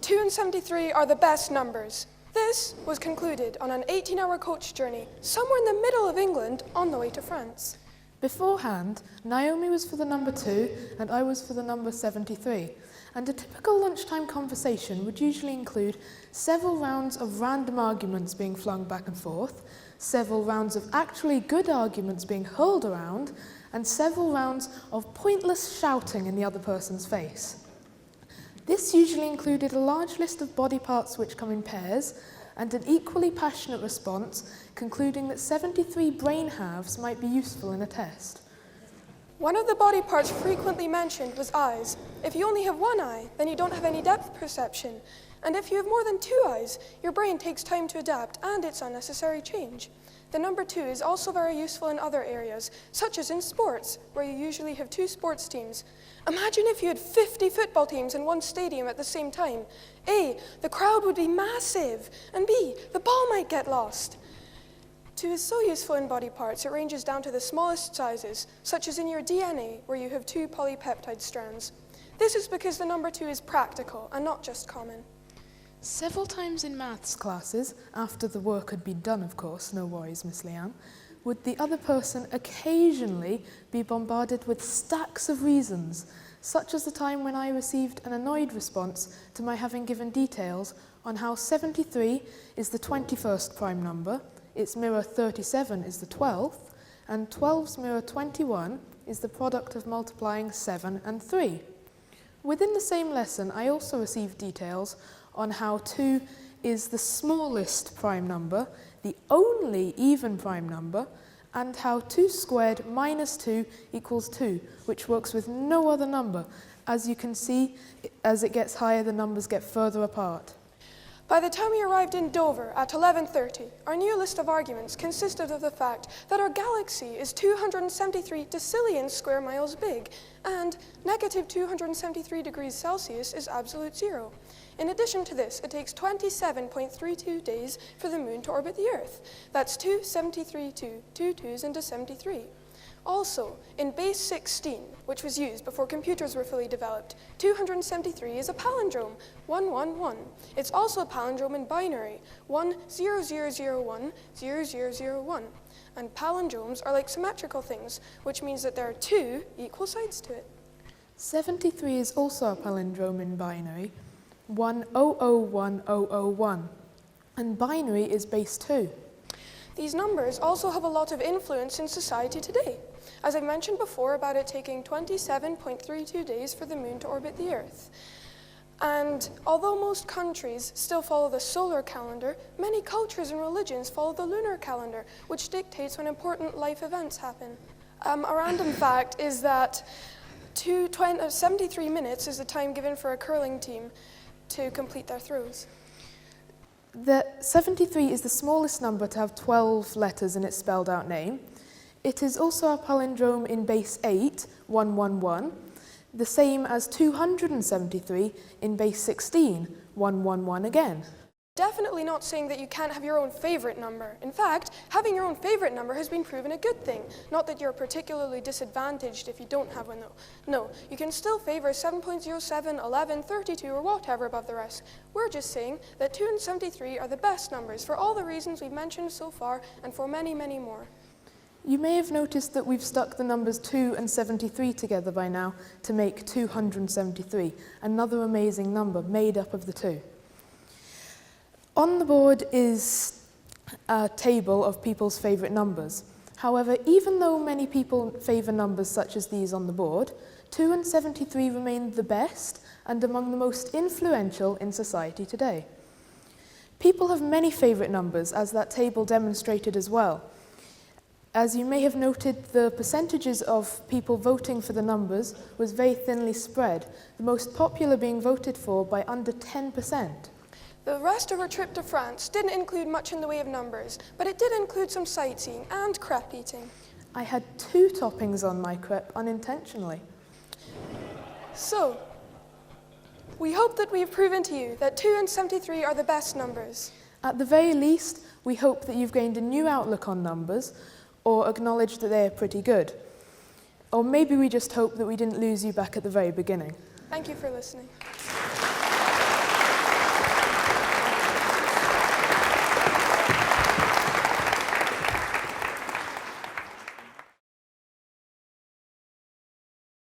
2 and 73 are the best numbers. This was concluded on an 18-hour coach journey somewhere in the middle of England on the way to France. Beforehand, Naomi was for the number 2 and I was for the number 73. And a typical lunchtime conversation would usually include several rounds of random arguments being flung back and forth, several rounds of actually good arguments being hurled around, and several rounds of pointless shouting in the other person's face. This usually included a large list of body parts which come in pairs, and an equally passionate response concluding that 73 brain halves might be useful in a test. One of the body parts frequently mentioned was eyes. If you only have one eye, then you don't have any depth perception. And if you have more than 2 eyes, your brain takes time to adapt and it's unnecessary change. The number 2 is also very useful in other areas, such as in sports, where you usually have 2 sports teams. Imagine if you had 50 football teams in one stadium at the same time. A, the crowd would be massive, and B, the ball might get lost. 2 is so useful in body parts, it ranges down to the smallest sizes, such as in your DNA, where you have 2 polypeptide strands. This is because the number 2 is practical and not just common. Several times in maths classes, after the work had been done, of course, no worries, Miss Leanne, would the other person occasionally be bombarded with stacks of reasons, such as the time when I received an annoyed response to my having given details on how 73 is the 21st prime number, its mirror 37 is the 12th, and 12's mirror 21 is the product of multiplying 7 and 3. Within the same lesson, I also received details on how 2 is the smallest prime number, the only even prime number, and how 2 squared minus 2 equals 2, which works with no other number. As you can see, as it gets higher, the numbers get further apart. By the time we arrived in Dover at 11:30, our new list of arguments consisted of the fact that our galaxy is 273 decillion square miles big, and negative 273 degrees Celsius is absolute zero. In addition to this, it takes 27.32 days for the moon to orbit the Earth. That's 273, 2 2's into 73. Also, in base 16, which was used before computers were fully developed, 273 is a palindrome, 111. It's also a palindrome in binary, 10001 0001. And palindromes are like symmetrical things, which means that there are 2 equal sides to it. 73 is also a palindrome in binary, 100101, and binary is base 2. These numbers also have a lot of influence in society today. As I mentioned before about it taking 27.32 days for the moon to orbit the Earth. And although most countries still follow the solar calendar, many cultures and religions follow the lunar calendar, which dictates when important life events happen. A random fact is that 73 minutes is the time given for a curling team to complete their throws. The 73 is the smallest number to have 12 letters in its spelled out name. It is also a palindrome in base 8, 111, the same as 273 in base 16, 111 again. Definitely not saying that you can't have your own favorite number. In fact, having your own favorite number has been proven a good thing. Not that you're particularly disadvantaged if you don't have one, though. No, you can still favor 7.07, 11, 32, or whatever above the rest. We're just saying that 2 and 73 are the best numbers for all the reasons we've mentioned so far and for many, many more. You may have noticed that we've stuck the numbers 2 and 73 together by now to make 273, another amazing number made up of the 2. On the board is a table of people's favourite numbers. However, even though many people favour numbers such as these on the board, 2 and 73 remain the best and among the most influential in society today. People have many favourite numbers, as that table demonstrated as well. As you may have noted, the percentages of people voting for the numbers was very thinly spread, the most popular being voted for by under 10%. The rest of our trip to France didn't include much in the way of numbers, but it did include some sightseeing and crepe eating. I had 2 toppings on my crepe unintentionally. So, we hope that we've proven to you that 2 and 73 are the best numbers. At the very least, we hope that you've gained a new outlook on numbers, or acknowledged that they are pretty good. Or maybe we just hope that we didn't lose you back at the very beginning. Thank you for listening.